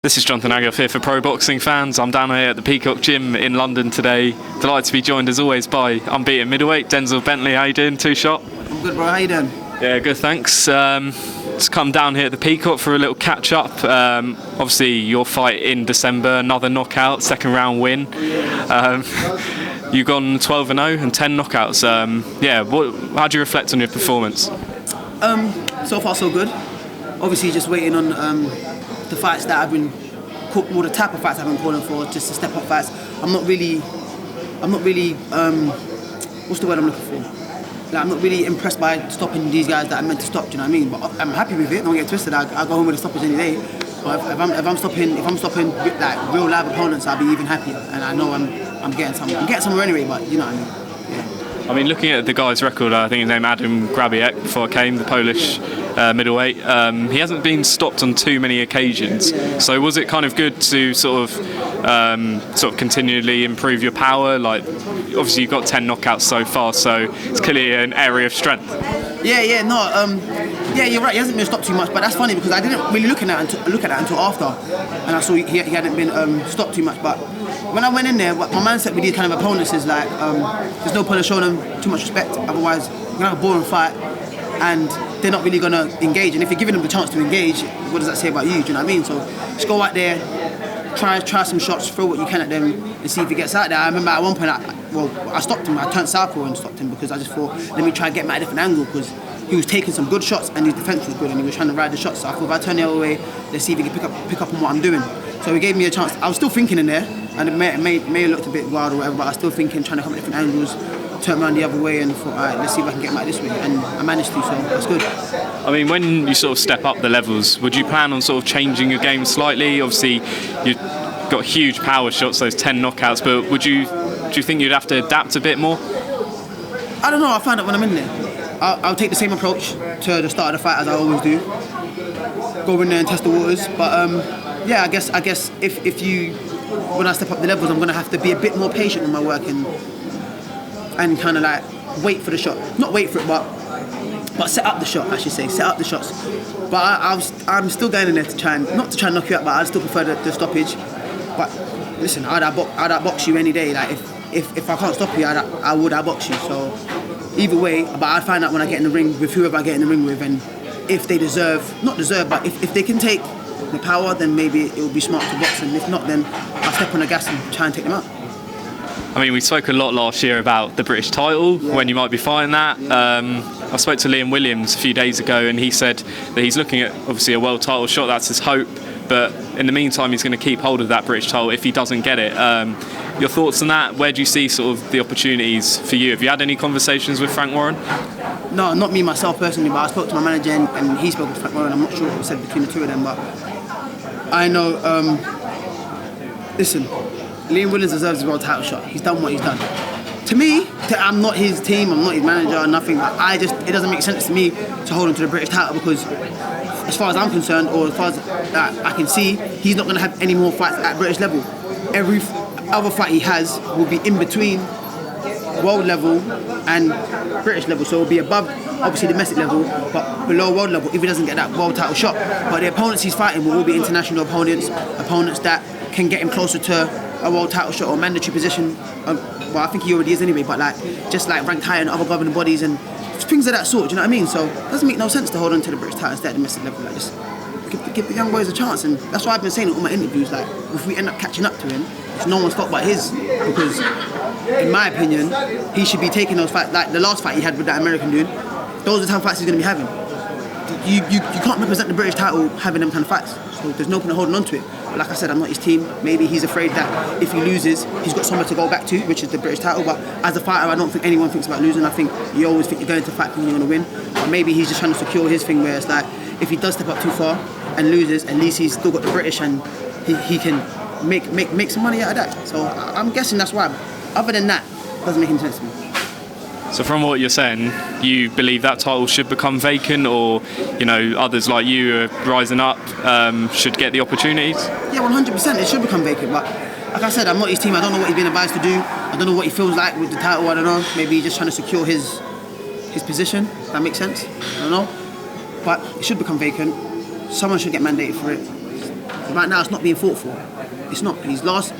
This is Jonathan Agoff here for Pro Boxing Fans. I'm down here at the Peacock Gym in London today. Delighted to be joined as always by unbeaten middleweight Denzel Bentley. How you doing? Two shot? I'm good, bro. How you doing? Yeah, good, thanks. Just come down here at the Peacock for a little catch up. Obviously, your fight in December, another knockout, second round win. You've gone 12-0 and 10 knockouts. How do you reflect on your performance? So far, so good. Obviously, just waiting on the fights that I've been, the type of fights I've been calling for, just to step up fights. I'm not really, what's the word I'm looking for? Like, I'm not really impressed by stopping these guys that I'm meant to stop. Do you know what I mean? But I'm happy with it. Don't get twisted. I go home with a stoppage any day. But if I'm stopping like real live opponents, I'll be even happier. And I know I'm getting somewhere. I'm getting somewhere anyway. But you know what I mean? Yeah. I mean, looking at the guy's record, I think his name Adam Grabiek before I came, the Polish middleweight. He hasn't been stopped on too many occasions. So was it kind of good to sort of continually improve your power? Like, obviously you've got 10 knockouts so far, so it's clearly an area of strength. Yeah, you're right. He hasn't been stopped too much, but that's funny because I didn't really look at that until after, and I saw he hadn't been stopped too much. But when I went in there, my mindset with these kind of opponents is like, there's no point in showing them too much respect. Otherwise, you're gonna have a boring fight, and they're not really gonna engage. And if you're giving them the chance to engage, what does that say about you? Do you know what I mean? So just go out there, try some shots, throw what you can at them, and see if he gets out there. I remember at one point, I stopped him. I turned southpaw and stopped him because I just thought, let me try and get him at a different angle because he was taking some good shots and his defense was good and he was trying to ride the shots. So I thought if I turn the other way, let's see if he can pick up on what I'm doing. So he gave me a chance. I was still thinking in there, and it may have looked a bit wild or whatever, but I was still thinking, trying to come at different angles, turn around the other way, and thought, all right, let's see if I can get him out this way. And I managed to, so that's good. I mean, when you sort of step up the levels, would you plan on sort of changing your game slightly? Obviously, you've got huge power shots, those 10 knockouts, but do you think you'd have to adapt a bit more? I don't know. I'll find out when I'm in there. I'll take the same approach to the start of the fight as I always do. Go in there and test the waters. But I guess when I step up the levels, I'm gonna have to be a bit more patient in my work and kind of like wait for the shot. Not wait for it, but set up the shot. I should say, set up the shots. But I'm still going in there to try and not to knock you out, but I still prefer the stoppage. But listen, I'd outbox you any day. Like if I can't stop you, I would outbox you. So either way, but I find out when I get in the ring with whoever I get in the ring with, and if they but if they can take the power, then maybe it would be smart to box, and if not, then I'll step on the gas and try and take them out. I mean, we spoke a lot last year about the British title, when you might be fighting that. I spoke to Liam Williams a few days ago, and he said that he's looking at obviously a world title shot. That's his hope, but in the meantime, he's going to keep hold of that British title if he doesn't get it. Your thoughts on that? Where do you see sort of the opportunities for you? Have you had any conversations with Frank Warren? No, not me myself personally, but I spoke to my manager and he spoke to Frank Warren. I'm not sure what was said between the two of them, but I know. Listen, Liam Williams deserves his world title shot. He's done what he's done. To me, I'm not his team, I'm not his manager, nothing. It doesn't make sense to me to hold him to the British title because, as far as I'm concerned, or as far as I can see, he's not going to have any more fights at British level. Every other fight he has will be in between world level and British level, so it'll be above obviously domestic level, but below world level if he doesn't get that world title shot. But the opponents he's fighting will all be international opponents that can get him closer to a world title shot or mandatory position. Well, I think he already is anyway, but just ranked higher in other governing bodies and things of that sort. Do you know what I mean? So it doesn't make no sense to hold on to the British title instead at domestic level. Like, just give the young boys a chance, and that's why I've been saying in all my interviews. Like, if we end up catching up to him, it's no one's fault but his, because in my opinion, he should be taking those fights. Like the last fight he had with that American dude, those are the type of fights he's going to be having. You can't represent the British title having them kind of fights. So there's no point in holding on to it. But like I said, I'm not his team. Maybe he's afraid that if he loses, he's got somewhere to go back to, which is the British title. But as a fighter, I don't think anyone thinks about losing. I think you always think you're going to fight thinking you're going to win. But maybe he's just trying to secure his thing where it's like, if he does step up too far and loses, at least he's still got the British and he can make some money out of that. So I'm guessing that's why. Other than that, it doesn't make any sense to me. So from what you're saying, you believe that title should become vacant, or others like you rising up should get the opportunities? Yeah, 100%. It should become vacant. But like I said, I'm not his team. I don't know what he's been advised to do. I don't know what he feels like with the title. I don't know. Maybe he's just trying to secure his position. Does that make sense? I don't know. But it should become vacant. Someone should get mandated for it. Right now, it's not being fought for. It's not. His last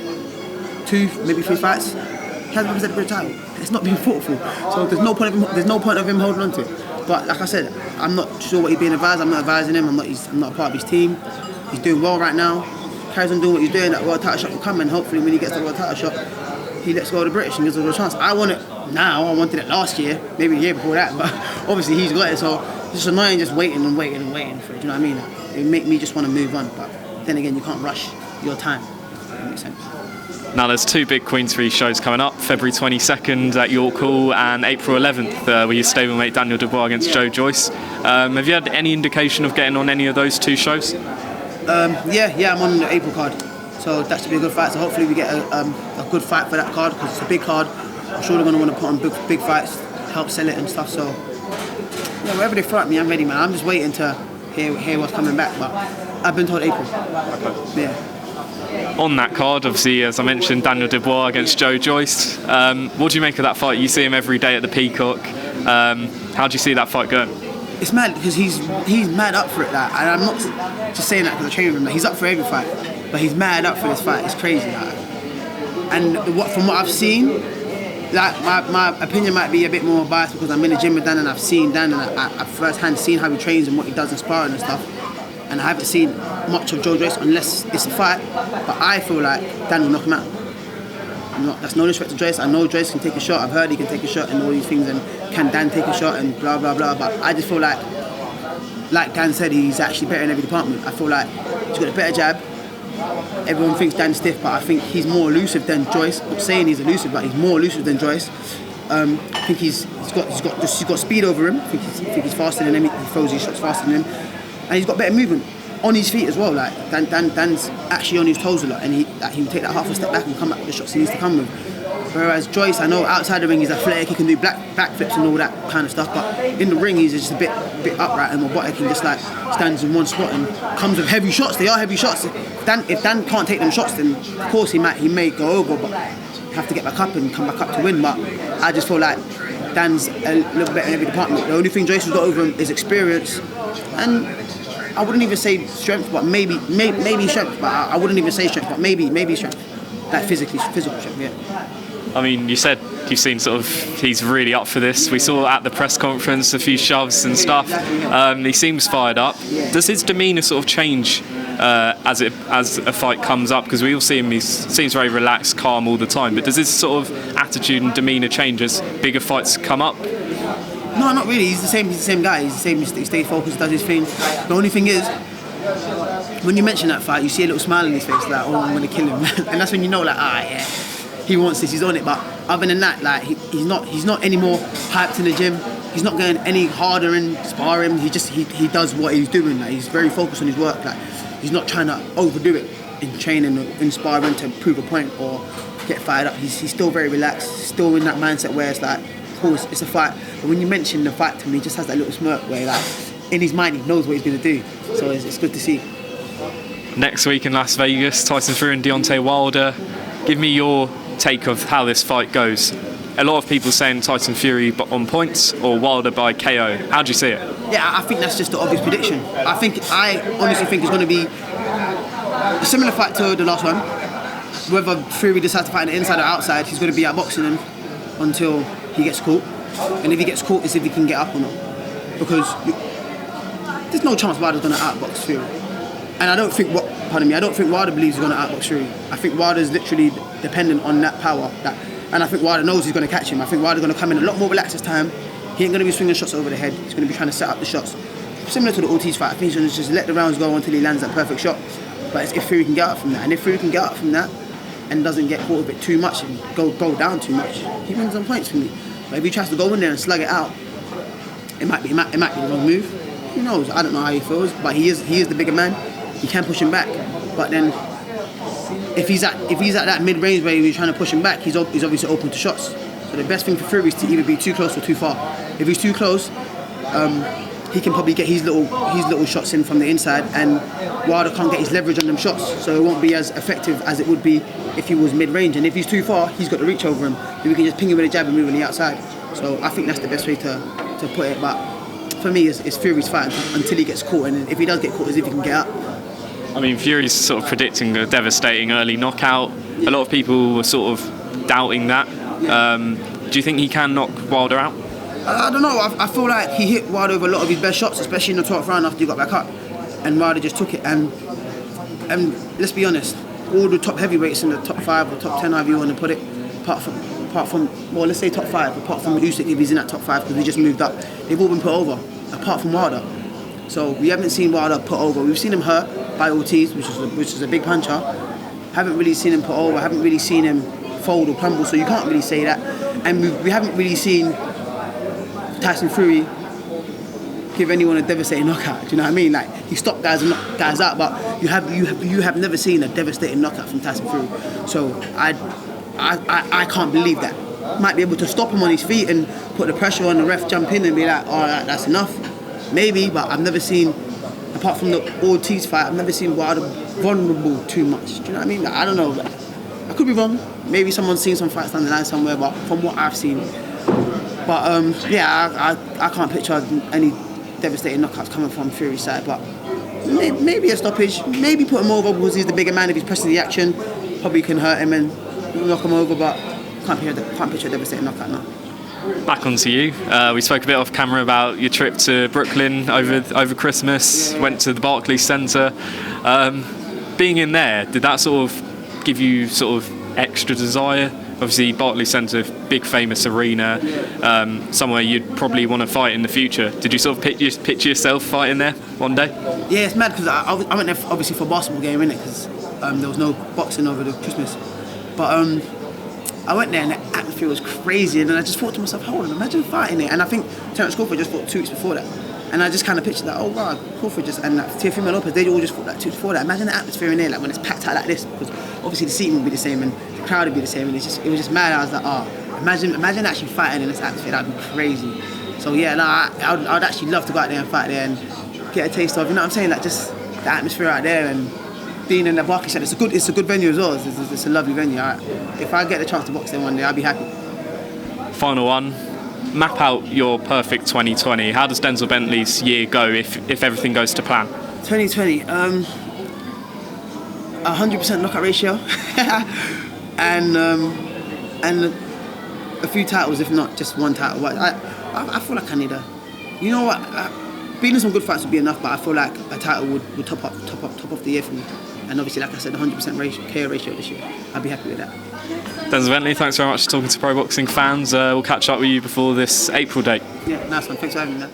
2, maybe 3 fights, he hasn't represented the title. It's not being fought for. So there's no point of him holding on to it. But like I said, I'm not sure what he's being advised. I'm not advising him. I'm not a part of his team. He's doing well right now. Carries on doing what he's doing. That world title shot will come, and hopefully when he gets the world title shot, he lets go of the British and gives us a chance. I want it now. I wanted it last year, maybe the year before that. But obviously he's got it, so it's just annoying just waiting and waiting and waiting for it. Do you know what I mean? It make me just want to move on. But then again, you can't rush your time. That makes sense. Now there's 2 big Queensbury shows coming up, February 22nd at York Hall and April 11th where your stablemate Daniel Dubois against Joyce. Have you had any indication of getting on any of those 2 shows? Yeah, I'm on the April card, so that should be a good fight. So hopefully we get a good fight for that card, because it's a big card. I'm sure they're going to want to put on big fights, help sell it and stuff. So yeah, wherever they throw at me, I'm ready, man. I'm just waiting to hear what's coming back, but I've been told April. Okay. Yeah. On that card, obviously, as I mentioned, Daniel Dubois against Joyce. What do you make of that fight? You see him every day at the Peacock. How do you see that fight going? It's mad because he's mad up for it, and I'm not just saying that because I train with him. He's up for every fight, but he's mad up for this fight. It's crazy, and from what I've seen, like my opinion might be a bit more biased because I'm in the gym with Dan and I've seen Dan and I've first hand seen how he trains and what he does in sparring and stuff. And I haven't seen much of Joyce unless it's a fight, but I feel like Dan will knock him out. That's no disrespect to Joyce. I know Joyce can take a shot. I've heard he can take a shot and all these things, and can Dan take a shot and blah blah blah. But I just feel like Dan said, he's actually better in every department. I feel like he's got a better jab. Everyone thinks Dan's stiff, but I think he's more elusive than Joyce. I'm not saying he's elusive, but he's more elusive than Joyce. I think he's got speed over him. I think he's faster than him. He throws his shots faster than him. And he's got better movement on his feet as well. Like Dan's actually on his toes a lot, and he will take that half a step back and come back with the shots he needs to come with. Whereas Joyce, I know outside the ring he's athletic, he can do backflips and all that kind of stuff, but in the ring he's just a bit upright and robotic, and just like stands in one spot and comes with heavy shots. They are heavy shots. If Dan can't take them shots, then of course he may go over, but have to get back up and come back up to win. But I just feel like Dan's a little better in every department. The only thing Joyce has got over him is experience, and I wouldn't even say strength, but maybe strength. But I wouldn't even say strength, but maybe strength, like physical strength. Yeah. I mean, you said you've seen sort of he's really up for this. We saw at the press conference a few shoves and stuff. He seems fired up. Does his demeanour sort of change as a fight comes up? Because we all see him, he seems very relaxed, calm all the time. But does his sort of attitude and demeanour change as bigger fights come up? No, not really. He's the same guy. He's the same. He stays focused, does his thing. The only thing is, when you mention that fight, you see a little smile on his face, like, oh, I'm going to kill him. And that's when you know, like, yeah, he wants this, he's on it. But other than that, like, he's not any more hyped in the gym. He's not going any harder in sparring. He does what he's doing. Like, he's very focused on his work. Like, he's not trying to overdo it in training or in sparring to prove a point or get fired up. He's still very relaxed, still in that mindset where it's like, of course, it's a fight. But when you mention the fight to him, he just has that little smirk where, like, in his mind, he knows what he's going to do. So it's good to see. Next week in Las Vegas, Tyson Fury and Deontay Wilder. Give me your take of how this fight goes. A lot of people saying Tyson Fury on points or Wilder by KO. How do you see it? Yeah, I think that's just the obvious prediction. I honestly think it's going to be a similar fight to the last one. Whether Fury decides to fight on the inside or outside, he's going to be outboxing him until he gets caught. And if he gets caught, it's if he can get up or not. Because there's no chance Wilder's going to outbox Fury. And I don't think Wilder believes he's going to outbox Fury. I think Wilder's literally dependent on that power. And I think Wilder knows he's going to catch him. I think Wilder's going to come in a lot more relaxed this time. He ain't going to be swinging shots over the head. He's going to be trying to set up the shots. Similar to the Ortiz fight, I think he's going to just let the rounds go until he lands that perfect shot. But it's if Fury can get up from that. And if Fury can get up from that and doesn't get caught with it too much and go down too much, he wins on points for me. But if he tries to go in there and slug it out, it might be the wrong move. Who knows? I don't know how he feels, but he is the bigger man. You can push him back, but then if he's at that mid-range where he's trying to push him back, he's obviously open to shots. So the best thing for Fury is to either be too close or too far. If he's too close, he can probably get his little shots in from the inside, and Wilder can't get his leverage on them shots, so it won't be as effective as it would be if he was mid-range. And if he's too far, he's got the reach over him. Then we can just ping him with a jab and move on the outside. So I think that's the best way to put it. But for me, it's Fury's fight until he gets caught, and if he does get caught, as if he can get up. I mean, Fury's sort of predicting a devastating early knockout. A lot of people were sort of doubting that. Do you think he can knock Wilder out? I don't know. I feel like he hit Wilder with a lot of his best shots, especially in the 12th round after he got back up, and Wilder just took it. And let's be honest, all the top heavyweights in the top 5 or top 10, however you want to put it, apart from well, let's say top 5, apart from Usyk if he's in that top 5 because he just moved up, they've all been put over, apart from Wilder. So we haven't seen Wilder put over. We've seen him hurt by Ortiz, which is a big puncher. Haven't really seen him put over. Haven't really seen him fold or crumble. So you can't really say that. And we haven't really seen Tyson Fury give anyone a devastating knockout. Do you know what I mean? Like, he stopped guys and knocked guys out, but you have never seen a devastating knockout from Tyson Fury. So I can't believe that. Might be able to stop him on his feet and put the pressure on the ref, jump in and be like, all right, that's enough. Maybe, but I've never seen, apart from the Ortiz fight, I've never seen Wilder vulnerable too much. Do you know what I mean? I don't know. I could be wrong. Maybe someone's seen some fights down the line somewhere, but from what I've seen. But yeah, I can't picture any devastating knockouts coming from Fury's side. But maybe a stoppage, maybe put him over because he's the bigger man. If he's pressing the action, probably can hurt him and knock him over. But can't picture a devastating knockout now. Back onto you. We spoke a bit off camera about your trip to Brooklyn over Christmas. Went to the Barclays Centre. Being in there, did that sort of give you sort of extra desire? Obviously, Barclays Centre, big famous arena, somewhere you'd probably want to fight in the future. Did you sort of picture yourself fighting there one day? Yeah, it's mad because I went there obviously for a basketball game, innit? Because there was no boxing over the Christmas. But I went there and the atmosphere was crazy, and then I just thought to myself, hold on, imagine fighting there. And I think Terence Crawford just fought 2 weeks before that. And I just kind of pictured that, oh wow, Crawford just, and Teofimo Lopez, they all just fought like 2 weeks before that. Imagine the atmosphere in there, like when it's packed out like this, because obviously the seating would be the same and the crowd would be the same, and it was just mad. I was like, oh, imagine actually fighting in this atmosphere, that'd be crazy. So yeah, I'd actually love to go out there and fight there and get a taste of, you know what I'm saying, like just the atmosphere out there and being in the Barclays Centre. It's a good venue as well. It's a lovely venue. If I get the chance to box there one day, I'll be happy. Final one. Map out your perfect 2020. How does Denzel Bentley's year go if everything goes to plan? 2020. 100% knockout ratio, and a few titles, if not just one title. I feel like I need a. You know what? Being in some good fights would be enough, but I feel like a title would top off the year for me. And obviously, like I said, 100% KO ratio this year. I'd be happy with that. Denzel Bentley, thanks very much for talking to pro boxing fans. We'll catch up with you before this April date. Yeah, nice one. Thanks for having me, man.